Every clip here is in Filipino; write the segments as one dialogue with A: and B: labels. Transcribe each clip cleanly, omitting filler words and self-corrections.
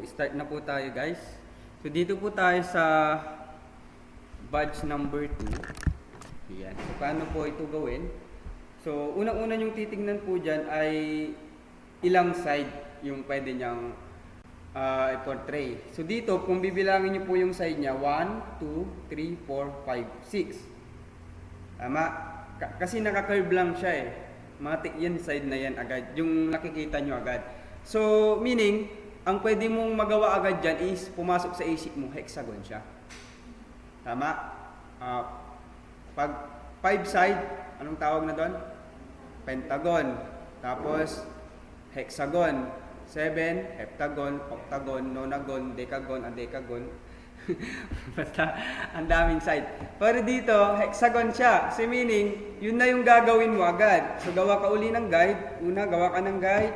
A: start na po tayo guys. So dito po tayo sa badge number 2. Yan. So paano po ito gawin? So unang-una yung titingnan po dyan ay ilang side yung pwede niyang i-portray. So dito, kung bibilangin niyo po yung side niya, 1, 2, 3, 4, 5, 6. Tama? Kasi naka-curve lang siya eh. Matik yan side na yan agad. Yung nakikita nyo agad. So, meaning, ang pwede mong magawa agad dyan is pumasok sa isip mo, hexagon siya. Tama? Pag 5 side, anong tawag na doon? Pentagon. Tapos, hexagon. 7, heptagon, octagon, nonagon, decagon, adecagon. Basta, ang daming side. Pero dito, hexagon siya. So meaning, yun na yung gagawin mo agad. So gawa ka uli ng guide. Una, gawa ka ng guide.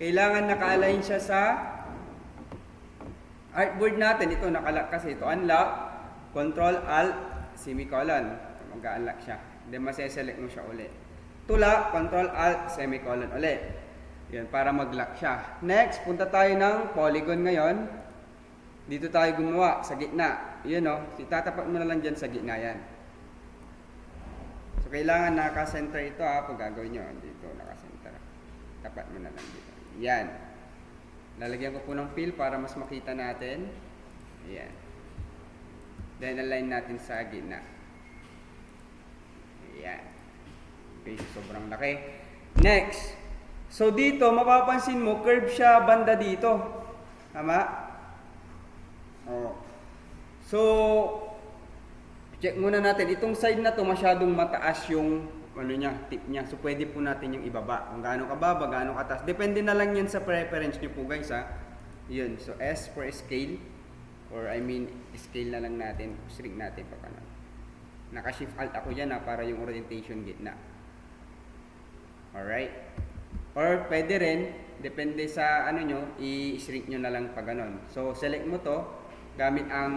A: Kailangan naka-align siya sa artboard natin. Ito, nakalock kasi. Ito, unlock, control, alt, semicolon. Mag-unlock siya. Then, maseselect mo siya uli. Tula, control, alt, semicolon uli. Yan, para mag-lock siya. Next, punta tayo ng polygon ngayon. Dito tayo gumawa, sa gitna. Yan o, itatapat mo na lang dyan sa gitna yan. So, kailangan naka-center ito pag gagawin nyo. Dito, naka-center. Tapat mo na lang dito. Yan. Lalagyan ko po ng fill para mas makita natin. Yan. Then, align natin sa gitna. Yan. Okay, sobrang laki. Next. So, dito, mapapansin mo, curve siya banda dito. Tama? Oh. So, check muna natin. Itong side na to masyadong mataas yung tip niya. So, pwede po natin yung ibaba. Kung gaano kababa, gaano kataas. Depende na lang yan sa preference niyo po guys Yun. So, S for scale. Or scale na lang natin. Shrink natin pa kanan. Naka-shift alt ako dyan para yung orientation gitna. Alright. Or pwede rin, depende sa i-shrink nyo na lang pa ganon. So, select mo to gamit ang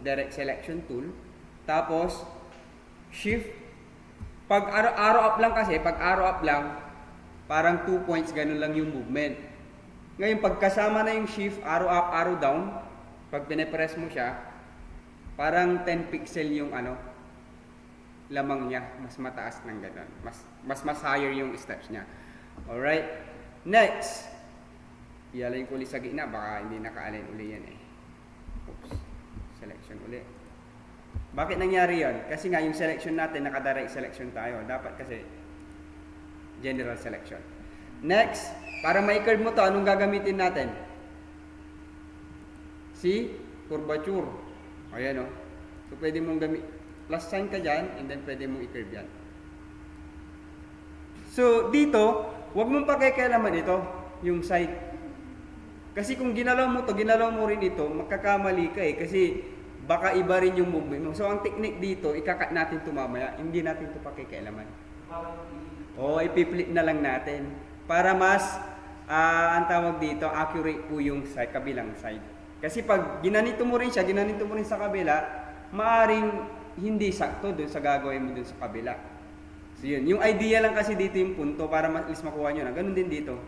A: direct selection tool. Tapos, shift. Pag arrow up lang kasi, pag arrow up lang, parang 2 points, ganun lang yung movement. Ngayon, pag kasama na yung shift, arrow up, arrow down, pag pinipress mo siya, parang 10 pixel yung lamang niya. Mas mataas ng ganun. Mas higher yung steps niya. Alright. Next. I-align ko ulit sa gitna. Baka hindi naka-align ulit yan eh. Oops. Selection ulit. Bakit nangyari yon? Kasi nga yung selection natin, naka-direct selection tayo. Dapat kasi general selection. Next, para ma-curve mo to, anong gagamitin natin? Si curvature. Ayan o. So pwede mong plus sign ka dyan, and then pwede mong i-curve yan. So dito, huwag mong pakikialaman ito, yung side. Kasi kung ginalaw mo to, ginalaw mo rin ito, magkakamali ka eh. Kasi baka iba rin yung movement mo. So ang technique dito, ikakat natin ito mamaya. Hindi natin ito pakikialaman. Ipiplit na lang natin. Para mas, ang tawag dito, accurate po yung side, kabilang side. Kasi pag ginanito mo rin siya, ginanito mo rin sa kabila, maaring hindi sakto dun sa gagawin mo dun sa kabila. So yun, yung idea lang kasi dito yung punto para at least makuha nyo na. Ganun din dito.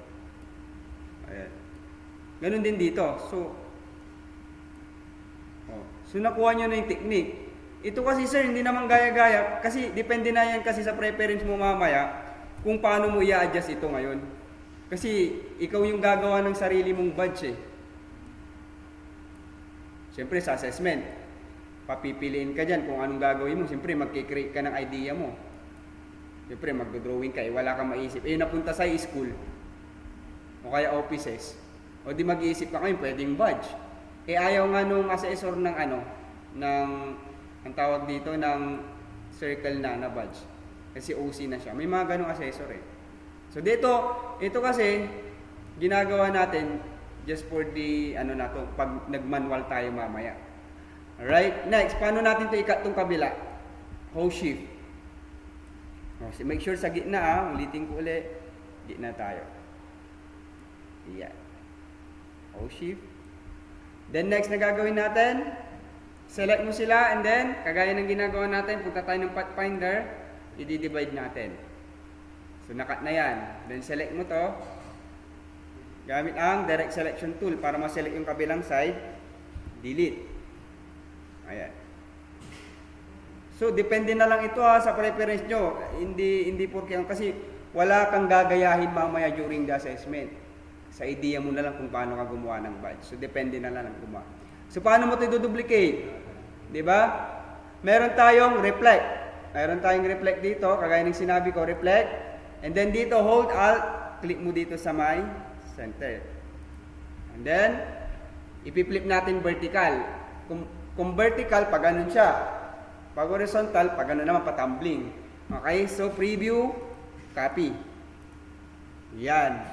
A: Ayan. Ganun din dito. So nakuha nyo na yung technique. Ito kasi sir, hindi naman gaya-gaya. Kasi depende na yan kasi sa preference mo mamaya kung paano mo i-adjust ito ngayon. Kasi ikaw yung gagawa ng sarili mong badge eh. Siyempre sa assessment, papipiliin ka dyan kung anong gagawin mo. Siyempre magkikreate ka ng idea mo. Siyempre mag-drawing ka wala kang maisip. Napunta sa school o kaya offices. O di mag-iisip ka ngayon, pwedeng badge. Ayaw nga nung assessor ng ang tawag dito ng circle na badge. Kasi OC na siya. May mga ganong assessor eh. So dito, ito kasi ginagawa natin just for the pag nag-manual tayo mamaya. Alright, next, paano natin ito ikat itong kabila? Hold shift. Make sure sa gitna ulitin ko ulit. Gitna tayo. Yan. Hold shift. Then next na gagawin natin, select mo sila and then, kagaya ng ginagawa natin, punta tayo ng pathfinder, i-divide natin. So nakat na yan. Then select mo to. Gamit ang direct selection tool para ma-select yung kabilang side. Delete. Ayan. So, depende na lang ito sa preference nyo. Hindi porke kasi wala kang gagayahin mamaya during the assessment. Sa idea mo na lang kung paano ka gumawa ng badge. So, depende na lang gumawa. So, paano mo ito duplicate? Diba? Meron tayong reflect. Meron tayong reflect dito. Kagaya ng sinabi ko, reflect. And then dito, hold alt. Click mo dito sa my center. And then, ipi-flip natin vertical. Kung vertical, pag ganun siya. Pag horizontal, pag ganun naman, patumbling. Okay? So, preview, copy. Yan.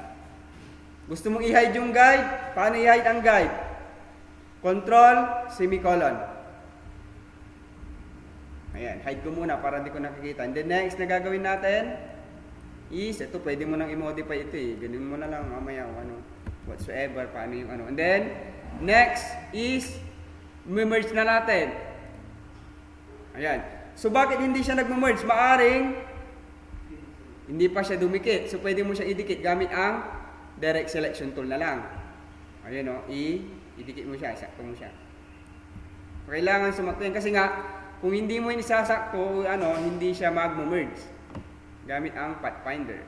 A: Gusto mong i-hide yung guide? Paano i-hide ang guide? Control, semicolon. Ayan, hide ko muna para hindi ko nakikita. And then next na gagawin natin is, ito pwede mo nang i-modify ito eh. Ganun mo na lang mamaya whatsoever, paano yung ano. And then, next is, merge na natin. Ayan. So, bakit hindi siya nag-merge? Maaring, hindi pa siya dumikit. So, pwede mo siya idikit gamit ang direct selection tool na lang. Ayan o, idikit mo siya, isakto mo siya. Kailangan sumakto yan. Kasi nga, kung hindi mo isasakto, hindi siya mag-merge. Gamit ang Pathfinder.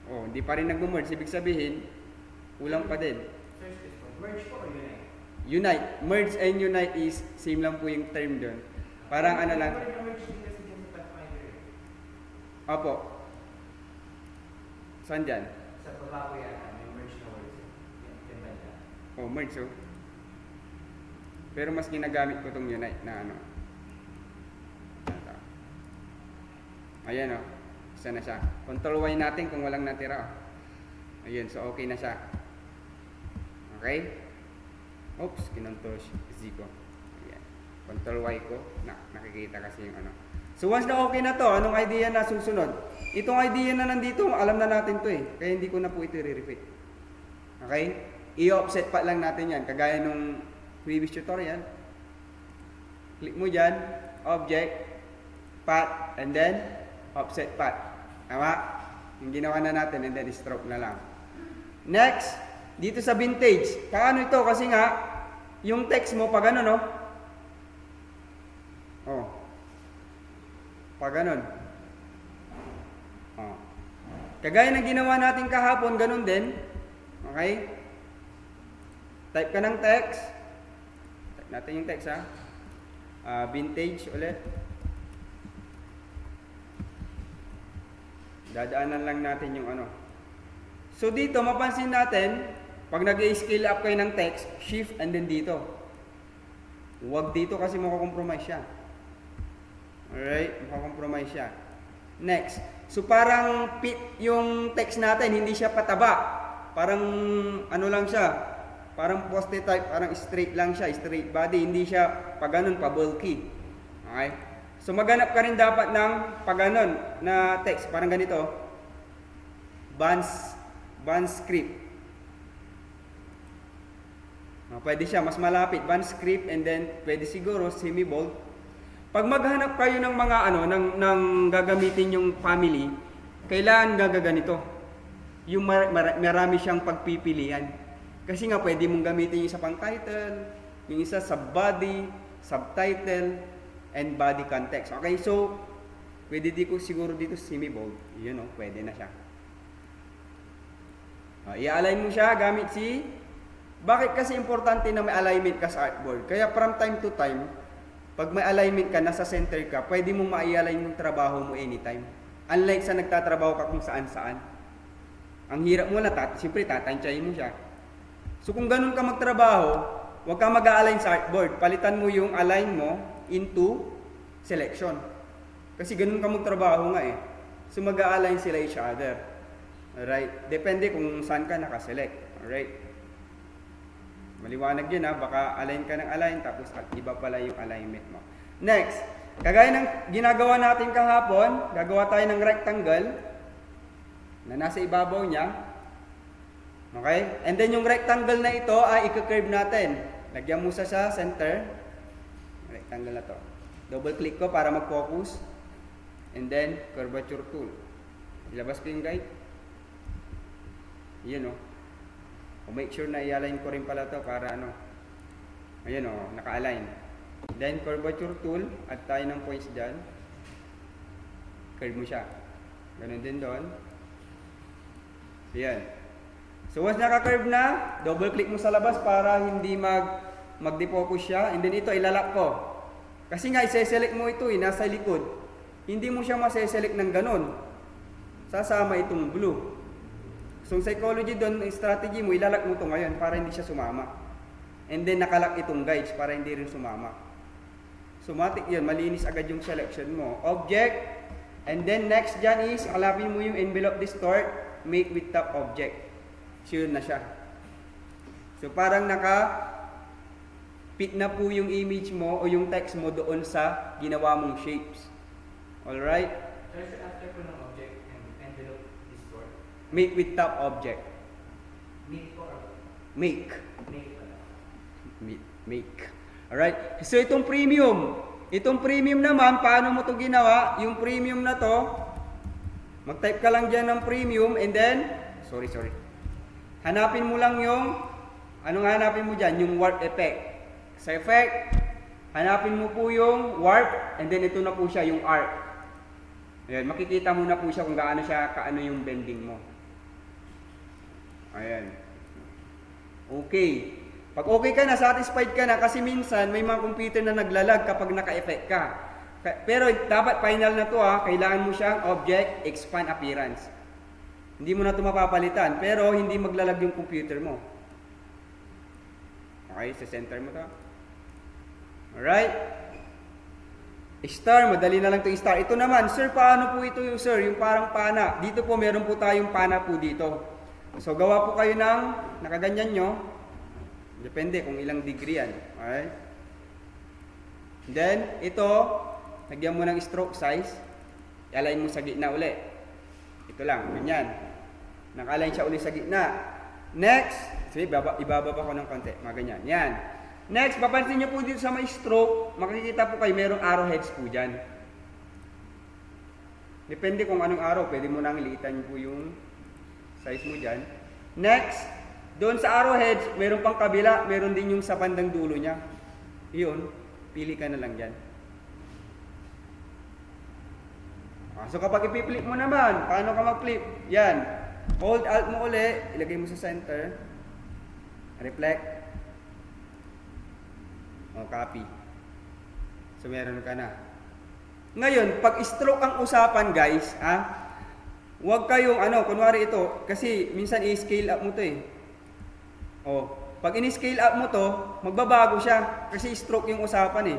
A: Oh, hindi pa rin nag-merge. Ibig sabihin, kulang pa din.
B: Merge po o unite?
A: Unite. Merge and unite is same lang po yung term doon. Parang ano lang.
B: Merge din kasi dyan sa Pathfinder.
A: Opo. Saan dyan?
B: Sa baba ko yan, may merge na words. Yan ba yan?
A: Oh, merge oh. Pero mas ginagamit ko itong unite na ano. Ayan o. Isa na siya. Control Y natin kung walang natira. Ayan. So, okay na siya. Okay? Oops. Kinontrol Z ko. Ayan. Control Y ko. Nakikita kasi yung ano. So, once na okay na to, anong idea na susunod? Itong idea na nandito, alam na natin to eh. Kaya hindi ko na po ito i-repeat. Okay? I-offset pa lang natin yan. Kagaya nung previous tutorial. Click mo dyan. Object. Path. And then offset path. Tama? Yung ginawa na natin and then stroke na lang. Next, dito sa vintage. Paano ito? Kasi nga, yung text mo, pag ano, no? Oh. Pag ganun. Oh. Kagaya ng ginawa natin kahapon, ganun din. Okay? Type ka ng text. Type natin yung text, ha? Vintage ulit. Dadaanan lang natin yung ano. So dito, mapansin natin, pag nag-scale up kayo ng text, shift and then dito. Huwag dito kasi makakompromise siya. Alright? Makakompromise siya. Next. So parang fit yung text natin, hindi siya pataba. Parang ano lang siya. Parang post-it type, parang straight lang siya, straight body. Hindi siya pag ganun, pa bulky. Okay? So maghanap ka rin dapat ng pag ganun na text. Parang ganito. Band script. Pwede siya, mas malapit. Band script and then pwede siguro semi-bold. Pag maghanap kayo ng mga ng gagamitin yung family, kailangan gagaganito. Yung marami siyang pagpipilian. Kasi nga pwede mong gamitin yung isa pang title, yung isa sub-body, subtitle, and body context. Okay, so pwede siguro dito semi-bold. Yun pwede na siya. I-align mo siya gamit bakit kasi importante na may alignment ka sa artboard? Kaya from time to time, pag may alignment ka, nasa center ka, pwede mong ma-align yung trabaho mo anytime. Unlike sa nagtatrabaho ka kung saan-saan. Ang hirap mo na, siyempre tatansyahin mo siya. So kung ganun ka magtrabaho, huwag ka mag-align sa artboard. Palitan mo yung align mo into selection. Kasi ganun ka magtrabaho nga eh. So mag-align sila each other. Alright? Depende kung saan ka nakaselect. Alright? Maliwanag yun ha. Baka align ka ng align tapos iba pala yung alignment mo. Next. Kagaya ng ginagawa natin kahapon, gagawa tayo ng rectangle na nasa ibabaw niya. Okay? And then yung rectangle na ito ay i-curve natin. Lagyan mo sa center. Rectangle na to. Double click ko para mag-focus. And then, curvature tool. Ilabas ko yung guide. Yun, oh. O make sure na i-align ko rin pala to para ano. Ayun, oh, naka-align. Then, curvature tool, add tayo ng points dyan. Curve mo siya. Ganun din doon. Ayan. So, once naka-curve na, double click mo sa labas para hindi mag-defocus siya. And then ito, ilalak ko. Kasi nga, i-select mo ito nasa likod. Hindi mo siya ma-select ng ganun. Sasama itong blue. So, psychology doon, strategy mo, ilalak mo ito ngayon para hindi siya sumama. And then, nakalak itong guides para hindi rin sumama. So, matik yun, malinis agad yung selection mo. Object, and then next dyan is, alapin mo yung envelope distort, make with top object. So, yun na siya. So, parang fit na po yung image mo o yung text mo doon sa ginawa mong shapes. Alright?
B: So, after ko ng object and envelope distort,
A: Make with top object.
B: make ko or
A: Make.
B: make pala.
A: Make. Alright? So, itong premium. Itong premium naman, paano mo ito ginawa? Yung premium na to, mag-type ka lang dyan ng premium and then, sorry. Hanapin mo lang yung, anong hanapin mo dyan? Yung warp effect. Sa effect, hanapin mo po yung warp and then ito na po siya, yung arc. Ayan, makikita mo na po siya kung kaano yung bending mo. Ayan. Okay. Pag okay ka na, satisfied ka na, kasi minsan may mga computer na naglalag kapag naka-effect ka. Pero dapat final na to kailangan mo siyang object, expand appearance. Hindi mo na ito mapapalitan, pero hindi maglalag yung computer mo. Okay, sa center mo to. Alright? Star, madali na lang ito star. Ito naman, sir, paano po ito yung sir? Yung parang pana. Dito po, meron po tayong pana po dito. So, gawa po kayo ng nakaganyan nyo. Depende kung ilang degree yan. Alright? Then, ito, lagyan mo ng stroke size. I-align mo sa gitna uli. Ito lang, ganyan. Naka-align siya uli sa gitna. Next, sige, ibababa ko ng konti. Mga ganyan. Yan. Next, papansin nyo po dito sa may stroke, makikita po kayo, merong arrowheads po dyan. Depende kung anong arrow, pwede mo nang liitan po yung size mo dyan. Next, doon sa arrowheads, meron pang kabila, meron din yung sa bandang dulo niya. Iyon, pili ka na lang dyan. So kapag i-flip mo naman, paano ka mag-flip? Yan. Hold Alt mo uli, ilagay mo sa center. Reflect. O, copy. So meron ka na. Ngayon, pag stroke ang usapan guys, huwag kayong kunwari ito, kasi minsan i-scale up mo to pag in-scale up mo to, magbabago siya kasi stroke yung usapan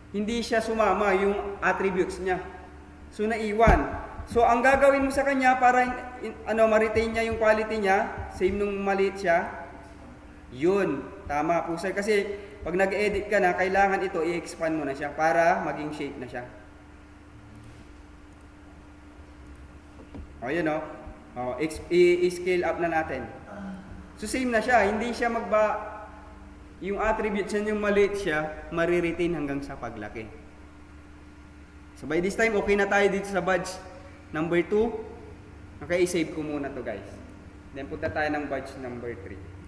A: Hindi siya sumama yung attributes niya. So naiwan. So ang gagawin mo sa kanya para ma-retain niya yung quality niya, same nung maliit siya. Yun, tama po sir. Kasi pag nag-edit ka na, kailangan ito i-expand mo na siya para maging shape na siya. O yun i-scale up na natin. So same na siya, hindi siya yung attributes niya, yung maliit siya, mariretain hanggang sa paglaki. So by this time, okay na tayo dito sa badge number 2. Okay, i-save ko muna to guys. Then punta tayo ng badge number 3.